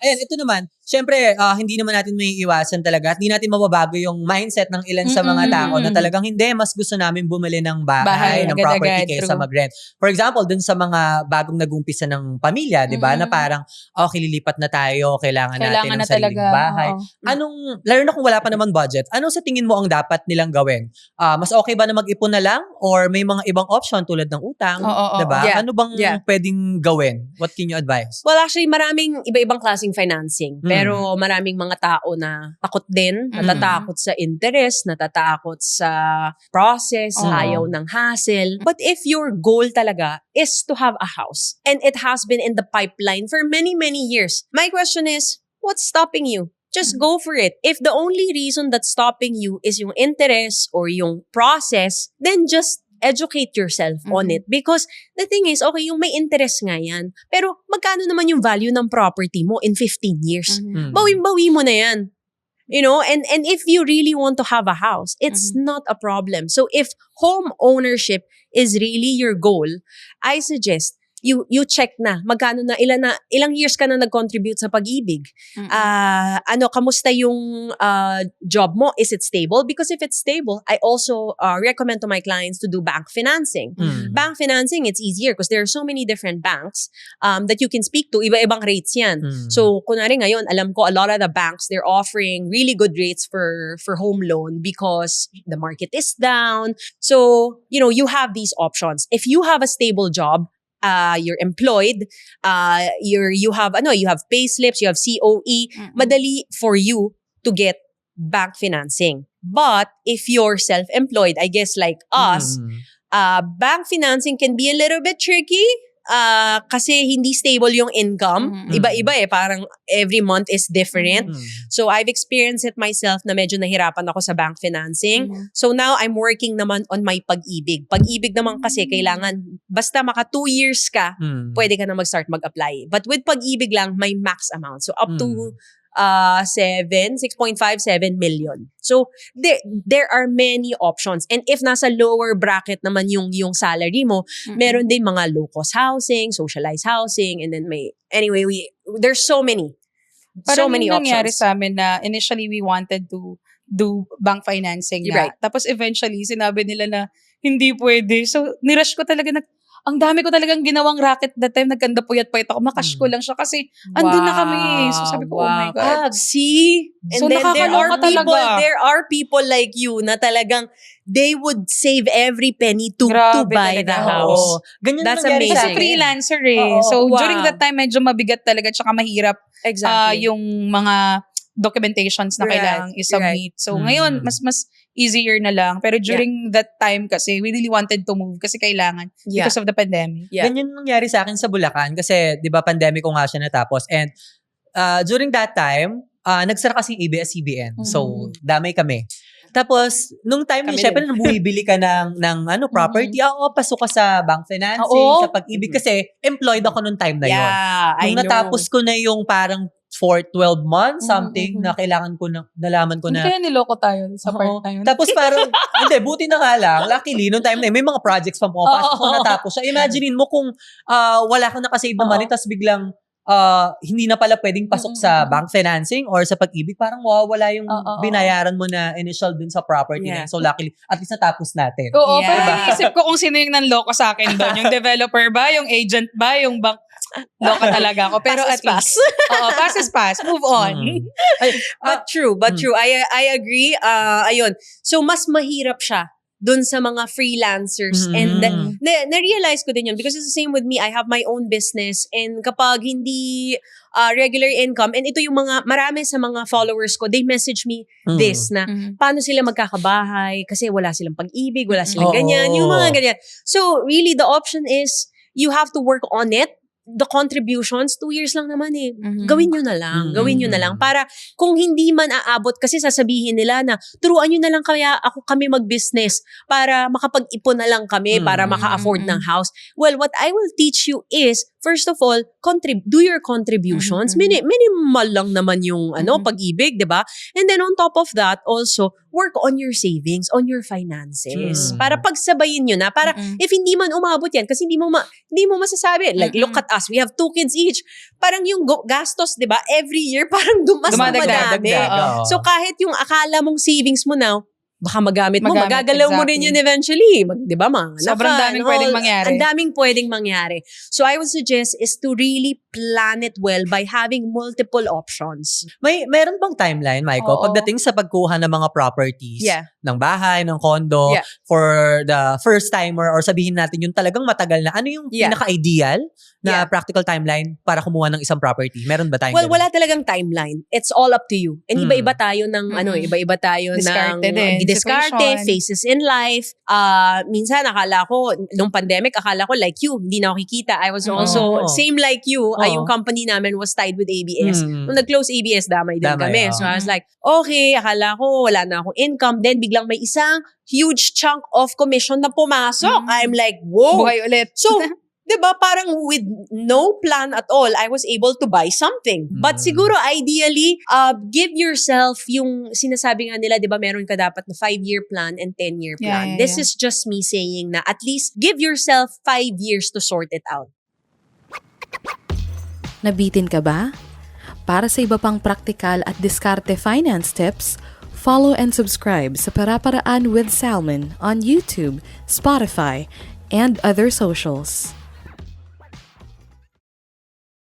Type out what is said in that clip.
Ayan, ito naman, syempre, hindi naman natin may iwasan talaga at hindi natin mababago yung mindset ng ilan sa mga tao na talagang hindi, mas gusto namin bumili ng bahay, ng property kaysa mag-rent. For example, dun sa mga bagong nag-umpisa ng pamilya, di ba, na parang, okay, lilipat na tayo, kailangan natin ng sariling bahay. Lalo na kung wala pa naman budget, anong sa tingin mo ang dapat nilang gawin? Mas okay ba na mag-ipon na lang or may mga ibang option tulad ng utang, di ba? Yeah. Ano bang pwedeng gawin? What can you advise? Well, actually, maraming iba-ibang klaseng financing. Pero maraming mga tao na takot din, natatakot sa interest, natatakot sa process, ayaw ng hassle. But if your goal talaga is to have a house, and it has been in the pipeline for many, many years, my question is, what's stopping you? Just go for it. If the only reason that's stopping you is yung interest or yung process, then just educate yourself on it. Because the thing is, okay, yung may interest nga yan. Pero magkano naman yung value ng property mo in 15 years? Bawi-bawi mo na yan. You know, and if you really want to have a house, it's not a problem. So if home ownership is really your goal, I suggest you check na magkano na ilang years ka na nag-contribute sa pag-ibig. Kamusta yung job mo? Is it stable? Because if it's stable, I also recommend to my clients to do bank financing. Bank financing, it's easier because there are so many different banks that you can speak to. Iba-ibang rates yan. So kunwari ngayon, alam ko a lot of the banks, they're offering really good rates for home loan because the market is down. So, you know, you have these options. If you have a stable job, you're employed, you have pay slips, you have COE, madali for you to get bank financing. But if you're self-employed, I guess like us, bank financing can be a little bit tricky. Kasi hindi stable yung income. Iba-iba parang every month is different. So I've experienced it myself na medyo nahirapan ako sa bank financing. So now I'm working naman on my pag-ibig. Pag-ibig naman kasi kailangan, basta maka 2 years ka, pwede ka na mag-start mag-apply. But with pag-ibig lang, may max amount. So up to 6.57 million. So there are many options. And if nasa lower bracket naman yung salary mo, meron din mga low-cost housing, socialized housing, and then there's so many. Parang so many yung nangyari options. sa amin na initially we wanted to do bank financing na. Right. Tapos eventually, sinabi nila na hindi pwede. So, nirush ko talaga ang dami ko talagang ginawang racket that time. Nagkanda puyat-puyat ako. Makash ko lang siya kasi andun na kami. So sabi ko, oh my God. See? And So, then nakakaloka there are people like you na talagang they would save every penny to Grabe buy talaga. the house. Ganyan That's nangyari amazing. sa Kasi akin. freelancer Oo, So, wow. during that time, medyo mabigat talaga. Tsaka mahirap Exactly. yung mga documentations na Right, kailangang i-submit. So, ngayon, mas easier na lang. Pero during that time kasi, we really wanted to move kasi kailangan because of the pandemic. Yeah. Ganyan nangyari sa akin sa Bulacan kasi 'di ba pandemic ko nga siya natapos and during that time, nagsara kasi ABS-CBN. So, damay kami. Tapos, nung time Kami niya, syempre, nung bumibili ka ng property, pasok ka sa bank financing, Oo. sa pag-ibig. Kasi, employed ako nung time na yun. Yeah, I Nung know. natapos ko na yung parang for 12 months, something, na kailangan ko na, nalaman ko Hindi na. kaya niloko tayo sa part na yun. Tapos parang, hindi, buti na nga lang. Luckily, nung time na yun, may mga projects pa pumapasok ko natapos siya. Imaginein mo kung wala kang nakasave na money, tapos biglang hindi na pala pwedeng pasok sa bank financing or sa pag-ibig, parang wala yung binayaran mo na initial dun sa property na yun. So luckily, at least natapos natin. Oo, Yeah. pero iniisip ko kung sino yung nanloko sa akin doon. Yung developer ba? Yung agent ba? Yung bank? Loka talaga ako. Pero Pass is at least. Pass is pass. Move on. But true. I agree. Ayun. So, mas mahirap siya dun sa mga freelancers. And na-realize ko din yun because it's the same with me. I have my own business and kapag hindi regular income, and ito yung marami sa mga followers ko, they message me this na paano sila magkakabahay kasi wala silang pag-ibig, wala silang ganyan, yung mga ganyan. So, really, the option is you have to work on it. The contributions, 2 years lang naman eh. Gawin nyo na lang. Gawin nyo na lang. Para kung hindi man aabot, kasi sasabihin nila na, turuan nyo na lang kami mag-business para makapag-ipon na lang kami para maka-afford ng house. Well, what I will teach you is, first of all, do your contributions. Minimal lang naman yung pag-ibig, di ba? And then on top of that, also, work on your savings, on your finances. Mm. Para pagsabayin nyo na. Para if hindi man umabot yan, kasi hindi mo masasabi. Like, look at us, we have 2 kids each. Parang yung gastos, di ba, every year, parang Dumadagdag. madami. Oo. So, kahit yung akala mong savings mo now, baka magamit mo, magagalaw mo rin exactly. yun eventually. Di ba, mga Sobrang daming pwedeng mangyari. Ang daming pwedeng mangyari. So, I would suggest is to really plan it well by having multiple options. Meron bang timeline, Maiko, Oo. pagdating sa pagkuha ng mga properties, Yeah. ng bahay, ng condo, Yeah. for the first timer, or sabihin natin yung talagang matagal na, ano yung Yeah. pinaka-ideal na Yeah. practical timeline para kumuha ng isang property? Meron ba tayong Well, ganun? wala talagang timeline. It's all up to you. And iba-iba tayo ng, iba-iba tayo Diskarte ng din, diskarte, situation. phases in life. Minsan, akala ko, nung pandemic, akala ko like you, hindi na ako kikita. I was also, same like you, yung company namin was tied with ABS. Nung nag-close ABS, damay din kami. So I was like, okay, akala ko, wala na akong income. Then, biglang may isang huge chunk of commission na pumasok. I'm like, whoa. Buhay ulit. So, 'di ba, parang with no plan at all, I was able to buy something. But siguro ideally, give yourself yung sinasabi nga nila, 'di ba, meron ka dapat na 5-year plan and 10-year plan. This is just me saying na at least give yourself 5 years to sort it out. Nabitin ka ba? Para sa iba pang praktikal at diskarte finance tips, follow and subscribe sa Para-Paraan with Salmon on YouTube, Spotify, and other socials.